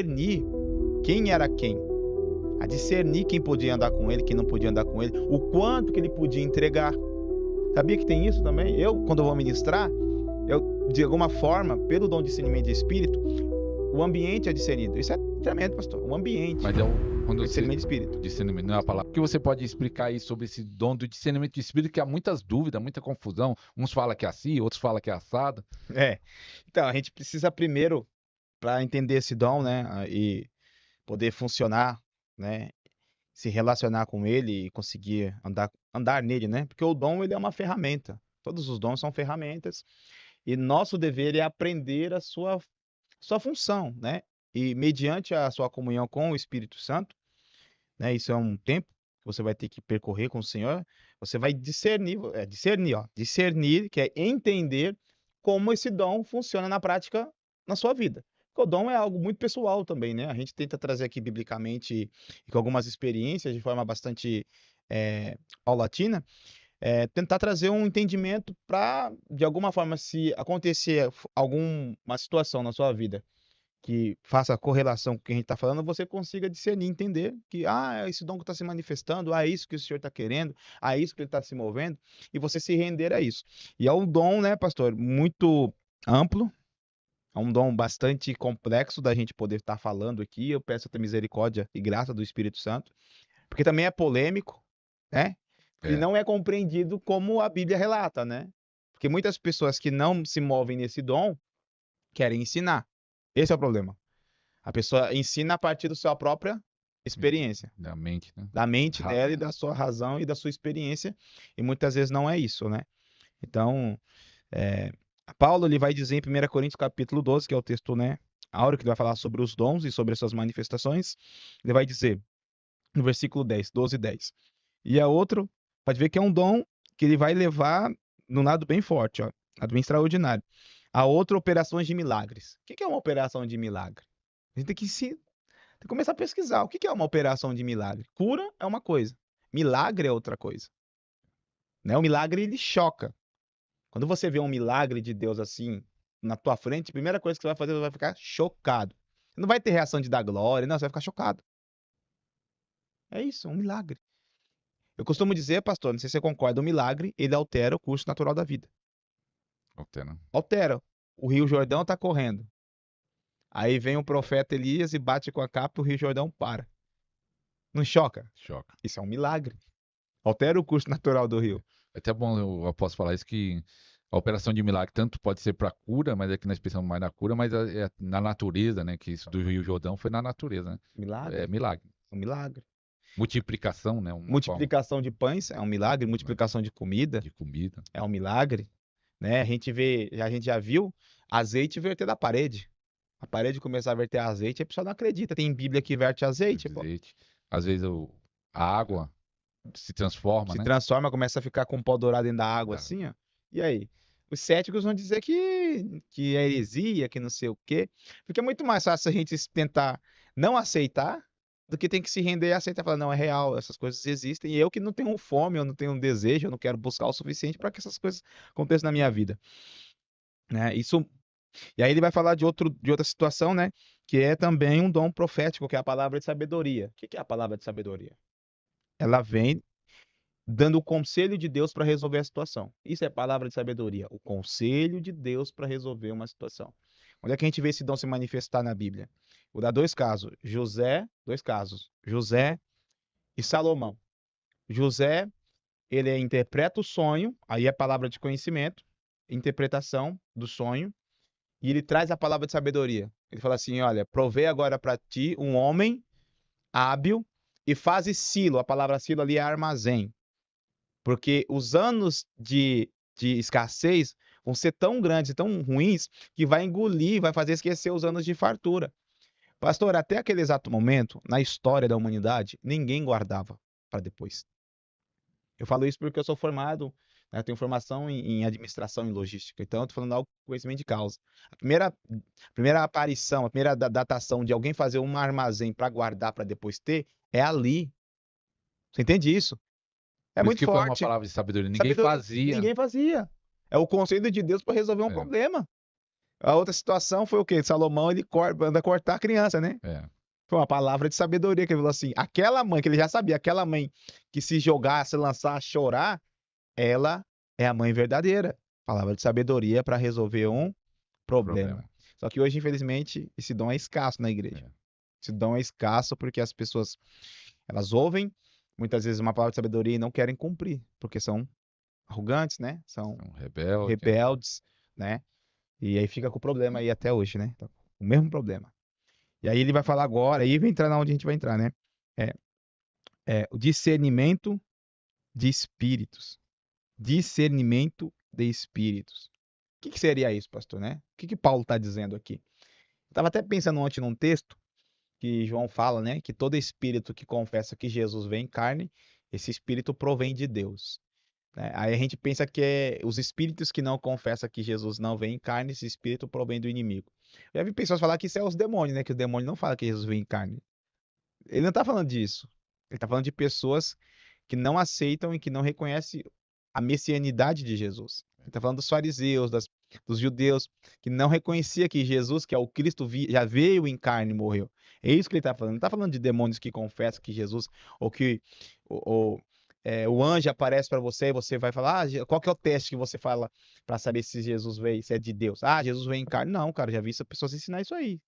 discernir quem era quem, a discernir quem podia andar com ele, quem não podia andar com ele, o quanto que ele podia entregar. Sabia que tem isso também? Eu, quando eu vou ministrar, de alguma forma, pelo dom de discernimento de espírito, o ambiente é discernido. Isso é tremendo, pastor. O ambiente. Mas quando Discernimento de espírito. Discernimento não é a palavra. O que você pode explicar aí sobre esse dom do discernimento de espírito, que há muitas dúvidas, muita confusão. Uns falam que é assim, outros falam que é assado. Então, a gente precisa primeiro, para entender esse dom, né, e poder funcionar, né, se relacionar com ele e conseguir andar nele, né? Porque o dom, ele é uma ferramenta. Todos os dons são ferramentas e nosso dever é aprender a sua função, né? E mediante a sua comunhão com o Espírito Santo, né? Isso é um tempo que você vai ter que percorrer com o Senhor. Você vai discernir, que é entender como esse dom funciona na prática na sua vida. Porque o dom é algo muito pessoal também, né? A gente tenta trazer aqui biblicamente e com algumas experiências de forma bastante paulatina, tentar trazer um entendimento para, de alguma forma, se acontecer alguma situação na sua vida que faça correlação com o que a gente está falando, você consiga discernir, entender que, esse dom que está se manifestando, é isso que o Senhor está querendo, é isso que ele está se movendo, e você se render a isso. E é um dom, né, pastor, muito amplo, é um dom bastante complexo da gente poder estar falando aqui. Eu peço a misericórdia e graça do Espírito Santo, porque também é polêmico, né? E não é compreendido como a Bíblia relata, né? Porque muitas pessoas que não se movem nesse dom querem ensinar. Esse é o problema. A pessoa ensina a partir da sua própria experiência. Da mente, né? Da mente dela e da sua razão e da sua experiência. E muitas vezes não é isso, né? Então, Paulo ele vai dizer em 1 Coríntios capítulo 12, que é o texto, né, áureo, que ele vai falar sobre os dons e sobre as suas manifestações. Ele vai dizer, no versículo 10, 12 e 10. E a outro, pode ver que é um dom que ele vai levar num lado bem forte, ó, lado bem extraordinário. A outra, operações de milagres. O que é uma operação de milagre? A gente tem que começar a pesquisar. O que é uma operação de milagre? Cura é uma coisa. Milagre é outra coisa. Né? O milagre, ele choca. Quando você vê um milagre de Deus assim na tua frente, a primeira coisa que você vai fazer, você vai ficar chocado. Você não vai ter reação de dar glória, não, você vai ficar chocado. É isso, um milagre. Eu costumo dizer, pastor, não sei se você concorda, o milagre, ele altera o curso natural da vida. Altera. Altera. O Rio Jordão está correndo. Aí vem o profeta Elias e bate com a capa e o Rio Jordão para. Não choca? Choca. Isso é um milagre. Altera o curso natural do rio. É até bom, eu posso falar isso, que a operação de milagre tanto pode ser para cura, mas aqui nós pensamos mais na cura, mas é na natureza, né? Que isso do Rio Jordão foi na natureza, né? Milagre. É milagre. Um milagre. Multiplicação, né? Multiplicação de pães é um milagre. Multiplicação de comida é um milagre. Né? A gente já viu azeite verter da parede. A parede começar a verter azeite, a pessoa não acredita. Tem Bíblia que verte azeite. Pô. Às vezes a água se transforma, né? Se transforma, começa a ficar com pó dourado dentro da água, assim, ó. E aí? Os céticos vão dizer que é heresia, que não sei o quê. Porque é muito mais fácil a gente tentar não aceitar do que tem que se render e aceitar. Falar, não, é real, essas coisas existem. E eu que não tenho fome, eu não tenho um desejo, eu não quero buscar o suficiente para que essas coisas aconteçam na minha vida. Né? Isso. E aí ele vai falar de outra situação, né? Que é também um dom profético, que é a palavra de sabedoria. O que é a palavra de sabedoria? Ela vem dando o conselho de Deus para resolver a situação. Isso é palavra de sabedoria. O conselho de Deus para resolver uma situação. Onde é que a gente vê esse dom se manifestar na Bíblia? Vou dar dois casos. José e Salomão. José, ele interpreta o sonho, aí é palavra de conhecimento, interpretação do sonho, e ele traz a palavra de sabedoria. Ele fala assim, olha, provei agora para ti um homem hábil e faze silo. A palavra silo ali é armazém. Porque os anos de escassez vão ser tão grandes e tão ruins que vai engolir, vai fazer esquecer os anos de fartura. Pastor, até aquele exato momento, na história da humanidade, ninguém guardava para depois. Eu falo isso porque eu sou formado, né, tenho formação em administração e logística, então eu estou falando algo com conhecimento de causa. A primeira aparição, a primeira datação de alguém fazer um armazém para guardar para depois ter, é ali. Você entende isso? É Por isso muito que foi uma forte. palavra de sabedoria. Ninguém fazia. Ninguém fazia. É o conselho de Deus para resolver um problema. A outra situação foi o quê? Salomão, ele manda cortar a criança, né? É, Foi uma palavra de sabedoria que ele falou assim: aquela mãe, que ele já sabia, aquela mãe que se jogar, se lançar a chorar, ela é a mãe verdadeira. Palavra de sabedoria para resolver um problema. problema. Só que hoje, infelizmente, esse dom é escasso na igreja. É. Esse dom é escasso porque as pessoas, elas ouvem muitas vezes uma palavra de sabedoria e não querem cumprir, porque são arrogantes, né? São Um rebelde. rebeldes, né? E aí fica com o problema aí até hoje, né? Então, o mesmo problema. E aí ele vai falar agora, aí vai entrar na onde a gente vai entrar, né? É, o discernimento de espíritos. Discernimento de espíritos. O que seria isso, pastor, né? O que Paulo está dizendo aqui? Eu estava até pensando ontem num texto que João fala, né? Que todo espírito que confessa que Jesus vem em carne, esse espírito provém de Deus, né? Aí a gente pensa que os espíritos que não confessam que Jesus não vem em carne, esse espírito provém do inimigo. Eu já vi pessoas falar que isso é os demônios, né? Que o demônio não fala que Jesus vem em carne. Ele não está falando disso. Ele está falando de pessoas que não aceitam e que não reconhecem a messianidade de Jesus. Ele está falando dos fariseus, dos judeus, que não reconhecia que Jesus, que é o Cristo, já veio em carne e morreu. É isso que ele está falando. Não está falando de demônios que confessam que Jesus, ou que o anjo aparece para você e você vai falar, qual que é o teste que você fala para saber se Jesus veio, se é de Deus? Ah, Jesus veio em carne. Não, cara, já vi essas pessoas ensinar isso aí.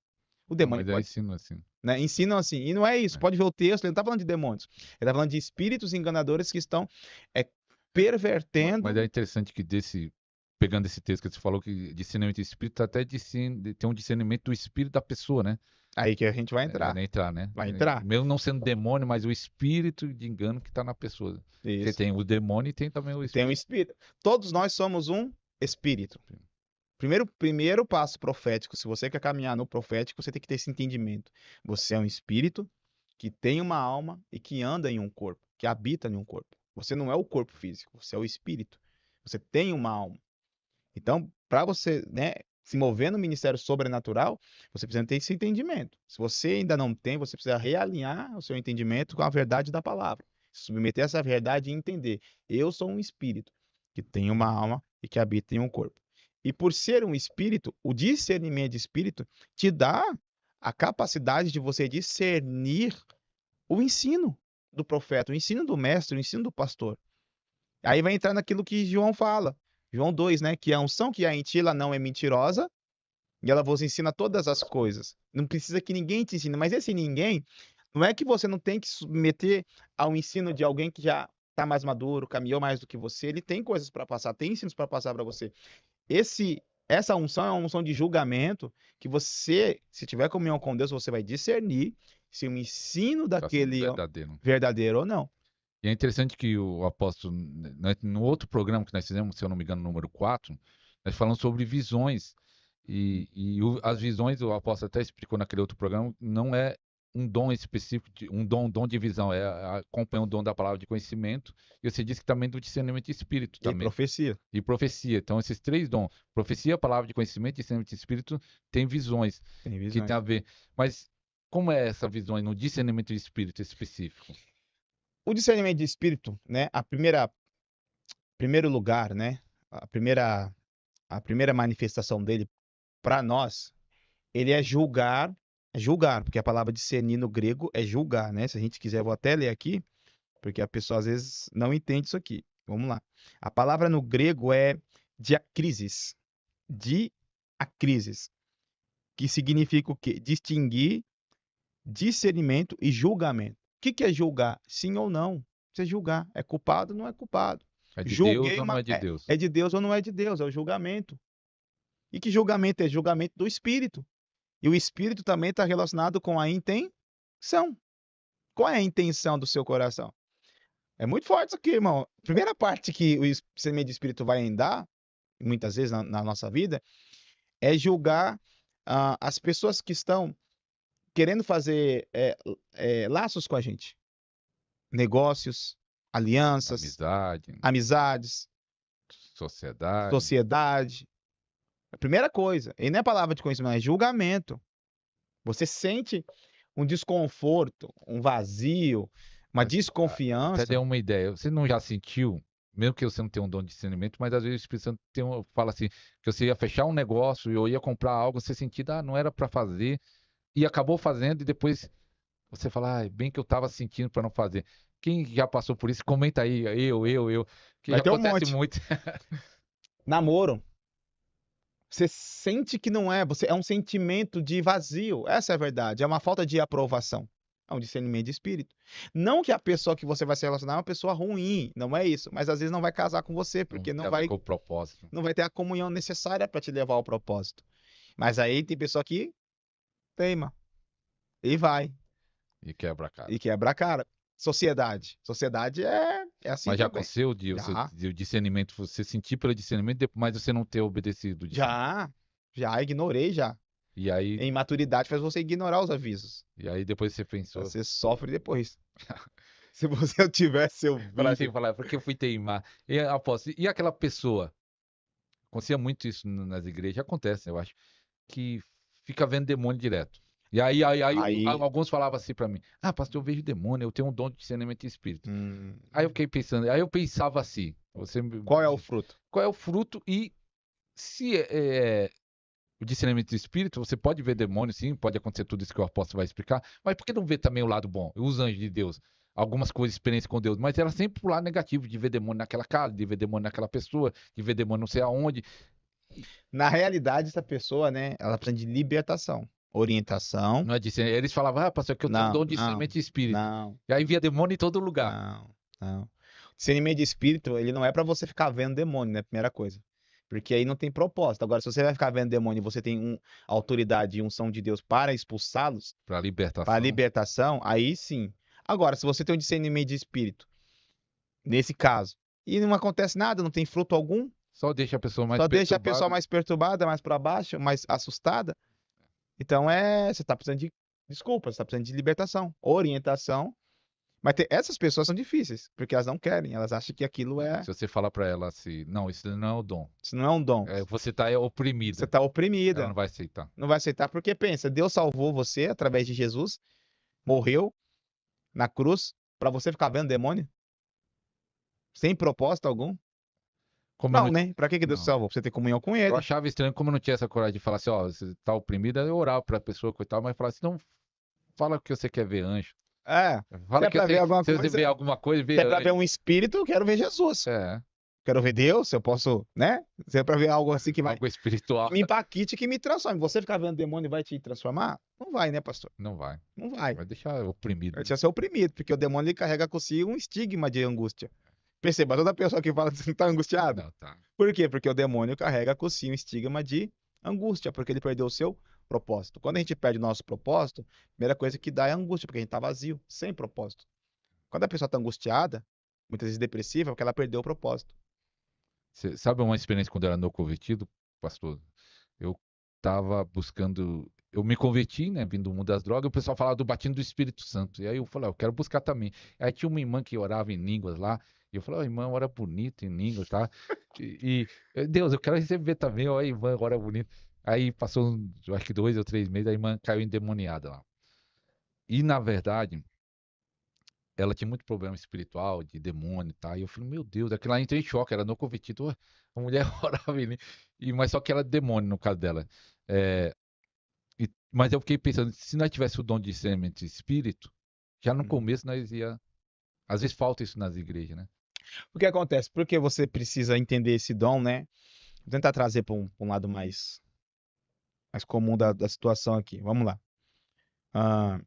O Não, demônio mas é pode, ensino assim. né? Ensinam assim. E não é isso. É. Pode ver o texto, ele não está falando de demônios. Ele está falando de espíritos enganadores que estão é, Mas é pervertendo. interessante que pegando esse texto que você falou que discernimento de espírito até tem um discernimento do espírito da pessoa, né? Aí que a gente vai É, entrar. nem entrar, né? Vai entrar. Mesmo não sendo demônio, mas o espírito de engano que está na pessoa. Você Isso. tem o demônio e tem também o E tem um espírito. espírito. Todos nós somos um espírito. Primeiro passo profético. Se você quer caminhar no profético, você tem que ter esse entendimento. Você é um espírito que tem uma alma e que anda em um corpo, que habita em um corpo. Você não é o corpo físico, você é o espírito. Você tem uma alma. Então, para você, né, se mover no ministério sobrenatural, você precisa ter esse entendimento. Se você ainda não tem, você precisa realinhar o seu entendimento com a verdade da palavra. Se submeter a essa verdade e entender. Eu sou um espírito que tem uma alma e que habita em um corpo. E por ser um espírito, o discernimento de espírito te dá a capacidade de você discernir o ensino do profeta, o ensino do mestre, o ensino do pastor. Aí vai entrar naquilo que João fala. João 2, né? Que a unção que há em ti, ela não é mentirosa, e ela vos ensina todas as coisas. Não precisa que ninguém te ensine, mas esse ninguém, não é que você não tem que submeter ao ensino de alguém que já está mais maduro, caminhou mais do que você, ele tem coisas para passar, tem ensinos para passar para você. Essa unção é uma unção de julgamento que você, se tiver comunhão com Deus, você vai discernir se o ensino Está sendo daquele é verdadeiro. verdadeiro ou não. E é interessante que o apóstolo, no outro programa que nós fizemos, se eu não me engano, número 4, nós falamos sobre visões. As visões, o apóstolo até explicou naquele outro programa, não é um dom específico, dom de visão, acompanha o dom da palavra de conhecimento, e você disse que também do discernimento de espírito E também, profecia. e profecia. Então, esses três dons, profecia, palavra de conhecimento e discernimento de espírito, tem visões Tem que tem visões. a ver. Mas como é essa visão no discernimento de espírito específico? O discernimento de espírito, né? Primeiro lugar, né? A primeira manifestação dele para nós, ele é julgar, porque a palavra discernir no grego é julgar, né? Se a gente quiser, eu vou até ler aqui, porque a pessoa às vezes não entende isso aqui. Vamos lá. A palavra no grego é diacrisis, diacrisis, que significa o quê? Distinguir, discernimento e julgamento. O que é julgar? Sim ou não? Você julgar. É culpado ou não é culpado? É de Deus Julguei ou não uma. é de Deus? É de Deus ou não é de Deus? É o julgamento. E que julgamento é? Julgamento do espírito. E o espírito também está relacionado com a intenção. Qual é a intenção do seu coração? É muito forte isso aqui, irmão. A primeira parte que o semente de espírito vai andar, muitas vezes na nossa vida, é julgar as pessoas que estão querendo fazer laços com a gente. Negócios, alianças, Amizade, amizades, sociedade. sociedade. A primeira coisa, e não é palavra de conhecimento, é julgamento. Você sente um desconforto, um vazio, uma Mas até desconfiança. deu uma ideia. Você não já sentiu? mesmo que você não tenha um dom de discernimento, mas às vezes o Espírito Santo fala assim, que você ia fechar um negócio, ou ia comprar algo, você sentia, não era para fazer, e acabou fazendo, e depois você fala, bem que eu estava sentindo para não fazer. Quem já passou por isso, comenta aí, eu, que Vai já ter um acontece monte. muito. Namoro. Você sente que não é, você é um sentimento de vazio. Essa é a verdade. É uma falta de aprovação. É um discernimento de espírito. Não que a pessoa que você vai se relacionar é uma pessoa ruim, não é isso. Mas às vezes não vai casar com você, Não porque tem a ver com o propósito. não vai ter a comunhão necessária para te levar ao propósito. Mas aí tem pessoa que teima e vai E quebra a cara. e quebra a cara. Sociedade. Sociedade é assim Mas já também. aconteceu de o discernimento, você sentir pelo discernimento, mas você não ter obedecido o discernimento. Já, já ignorei já. E aí, Imaturidade faz você ignorar os avisos. e aí depois você pensou, Você sofre depois. Se você tivesse falar assim, ouvido. porque eu fui teimar. E, aposto, e aquela pessoa, acontecia muito isso nas igrejas, acontece, eu acho, que fica vendo demônio direto. E aí Aí. alguns falavam assim pra mim, pastor, eu vejo demônio, eu tenho um dom de discernimento de espírito. hum, Aí eu fiquei pensando, aí eu pensava assim, qual é o fruto? qual é o fruto e se o discernimento de espírito, você pode ver demônio, sim, pode acontecer tudo isso que o apóstolo vai explicar, mas por que não ver também o lado bom? Os anjos de Deus, algumas coisas, experiência com Deus, mas era sempre pro lado negativo, de ver demônio naquela casa, de ver demônio naquela pessoa, de ver demônio não sei aonde. Na realidade, essa pessoa, né? Ela precisa de libertação, orientação. Não é discernimento. Eles falavam, pastor, que eu tenho um Não, dom de não, discernimento de espírito. não, E aí via demônio em todo lugar. não, não. Discernimento de espírito, ele não é pra você ficar vendo demônio, né? Primeira coisa. Porque aí não tem propósito. Agora, se você vai ficar vendo demônio e você tem autoridade e unção de Deus para expulsá-los, Para para libertação. libertação, aí sim. Agora, se você tem um discernimento de espírito, nesse caso, e não acontece nada, não tem fruto algum, Só deixa a pessoa mais só deixa a pessoa perturbada. mais perturbada, mais para baixo, mais assustada. Então você tá precisando de desculpa, você tá precisando de libertação, orientação. Mas essas pessoas são difíceis, porque elas não querem, elas acham que aquilo Se você falar para ela assim, não, isso não é o dom. isso não é um dom. Você está Você oprimida. tá Ela oprimida, não vai aceitar. não vai aceitar porque pensa, Deus salvou você através de Jesus, morreu na cruz para você ficar vendo demônio sem propósito algum? Como eu Não, não, né? Para que Deus te não. salvou? Pra você ter comunhão com Eu ele. achava estranho como eu não tinha essa coragem de falar assim, você está oprimida, eu orava para a pessoa, coitada, mas falar assim, não, fala que você quer ver anjo. É, se Fala é que para ver alguma se você coisa, vê alguma coisa, se vê é para ver anjo. um espírito, eu quero ver Jesus. É, Quero ver Deus, se eu posso, né? Se é para ver algo assim que vai algo que espiritual. me impacte, que me transforme. Você ficar vendo demônio vai te transformar? Não vai, né, pastor? Não vai. Não vai. Vai deixar oprimido. Vai te ser oprimido, porque o demônio ele carrega consigo um estigma de angústia. Perceba, toda pessoa que fala que você está angustiado. Não, tá. Por quê? Porque o demônio carrega consigo um estigma de angústia, porque ele perdeu o seu propósito. Quando a gente perde o nosso propósito, a primeira coisa que dá é angústia, porque a gente está vazio, sem propósito. Quando a pessoa está angustiada, muitas vezes depressiva, é porque ela perdeu o propósito. Você sabe uma experiência quando eu era novo convertido, pastor? Eu tava buscando. Eu me converti, né? Vindo do mundo das drogas, o pessoal falava do batismo do Espírito Santo. E aí eu falei, eu quero buscar também. Aí tinha uma irmã que orava em línguas lá. E eu falei, irmã, ora bonito em línguas, tá? Deus, eu quero receber também, ó, irmã, ora bonito. Aí passou, eu acho que 2 ou 3 meses, a irmã caiu endemoniada lá. E na verdade, ela tinha muito problema espiritual, de demônio, tá? E eu falei, meu Deus, aquilo lá eu entrei em choque, era no convertido, ué, a mulher orava em línguas. Mas só que era demônio no caso dela. É, mas eu fiquei pensando, se nós tivéssemos o dom de discernimento de espírito, já no Uhum. começo nós ia. Às vezes falta isso nas igrejas, né? O que acontece? Porque você precisa entender esse dom, né? Vou tentar trazer para um lado mais comum da situação aqui. Vamos lá. Ah,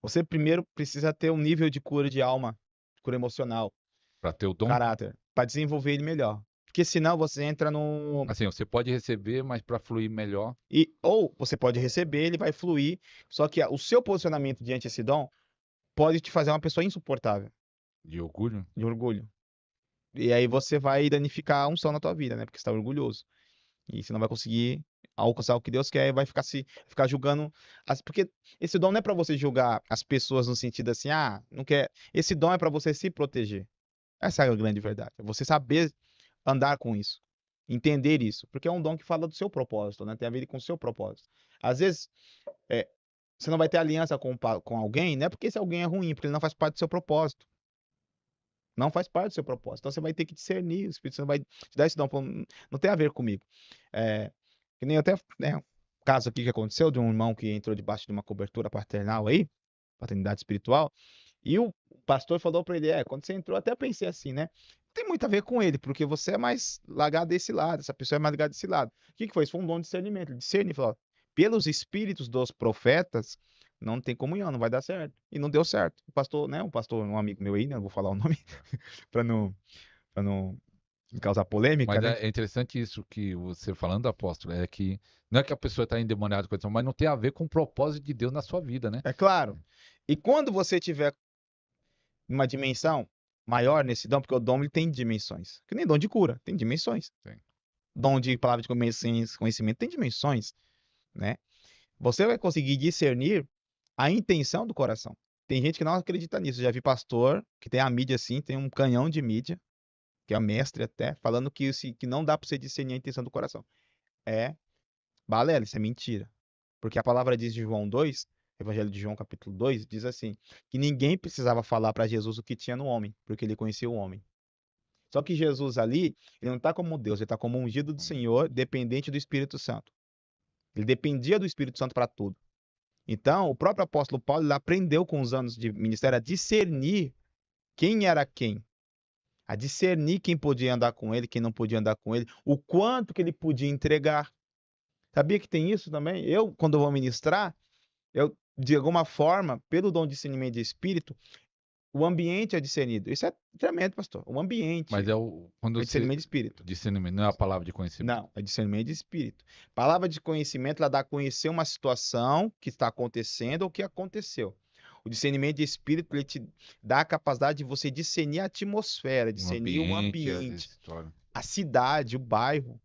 você primeiro precisa ter um nível de cura de alma, cura emocional, Para ter o dom. caráter, para desenvolver ele melhor. Porque senão você entra no. Assim, você pode receber, mas para fluir melhor, Ou você pode receber, ele vai fluir, só que o seu posicionamento diante desse dom pode te fazer uma pessoa insuportável, de orgulho. de orgulho. E aí você vai danificar a unção na tua vida, né? Porque você está orgulhoso. E você não vai conseguir alcançar o que Deus quer e vai ficar julgando. Porque esse dom não é para você julgar as pessoas no sentido assim, não quer. Esse dom é para você se proteger. Essa é a grande verdade. É você saber andar com isso. Entender isso. Porque é um dom que fala do seu propósito, né? Tem a ver com o seu propósito. Às vezes, é, você não vai ter aliança com alguém, não é porque esse alguém é ruim, porque ele não faz parte do seu propósito. Não faz parte do seu propósito. Então você vai ter que discernir, o Espírito Santo vai te dar esse dom. Não tem a ver comigo. Que nem até, né, um caso aqui que aconteceu de um irmão que entrou debaixo de uma cobertura paternal aí, paternidade espiritual, e o pastor falou para ele, quando você entrou, até pensei assim, né? Não tem muito a ver com ele, porque você é mais ligado desse lado, essa pessoa é mais ligada desse lado. O que foi? Isso foi um dom de discernimento. Ele discernir, falou, pelos espíritos dos profetas, não tem comunhão, não vai dar certo. E não deu certo. O pastor, né? Um amigo meu aí, né? Não vou falar o nome, para não causar polêmica, Mas né? é interessante isso que você falando, apóstolo, é que não é que a pessoa está endemoniada com isso, mas não tem a ver com o propósito de Deus na sua vida, né? É claro. E quando você tiver uma dimensão maior nesse dom, porque o dom ele tem dimensões. Que nem dom de cura, tem dimensões. Sim. Dom de palavra de conhecimento tem dimensões, né? Você vai conseguir discernir a intenção do coração. Tem gente que não acredita nisso. Já vi pastor que tem a mídia assim, tem um canhão de mídia, que é mestre até, falando que não dá para você discernir a intenção do coração. É balela, isso é mentira. Porque a palavra diz de João 2, Evangelho de João, capítulo 2, diz assim: que ninguém precisava falar para Jesus o que tinha no homem, porque ele conhecia o homem. Só que Jesus ali, ele não está como Deus, ele está como ungido do Senhor, dependente do Espírito Santo. Ele dependia do Espírito Santo para tudo. Então, o próprio apóstolo Paulo ele aprendeu com os anos de ministério a discernir quem era quem, a discernir quem podia andar com ele, quem não podia andar com ele, o quanto que ele podia entregar. Sabia que tem isso também? Eu, quando eu vou ministrar, eu, de alguma forma, pelo dom de discernimento de espírito, o ambiente é discernido. Isso é tremendo, pastor. O Mas ambiente quando é você discernimento de espírito. discernimento, não é a palavra de conhecimento. Não, é discernimento de espírito. Palavra de conhecimento, ela dá a conhecer uma situação que está acontecendo ou que aconteceu. O discernimento de espírito, ele te dá a capacidade de você discernir a atmosfera, Um discernir o ambiente, as ambiente, histórias. a cidade, o bairro.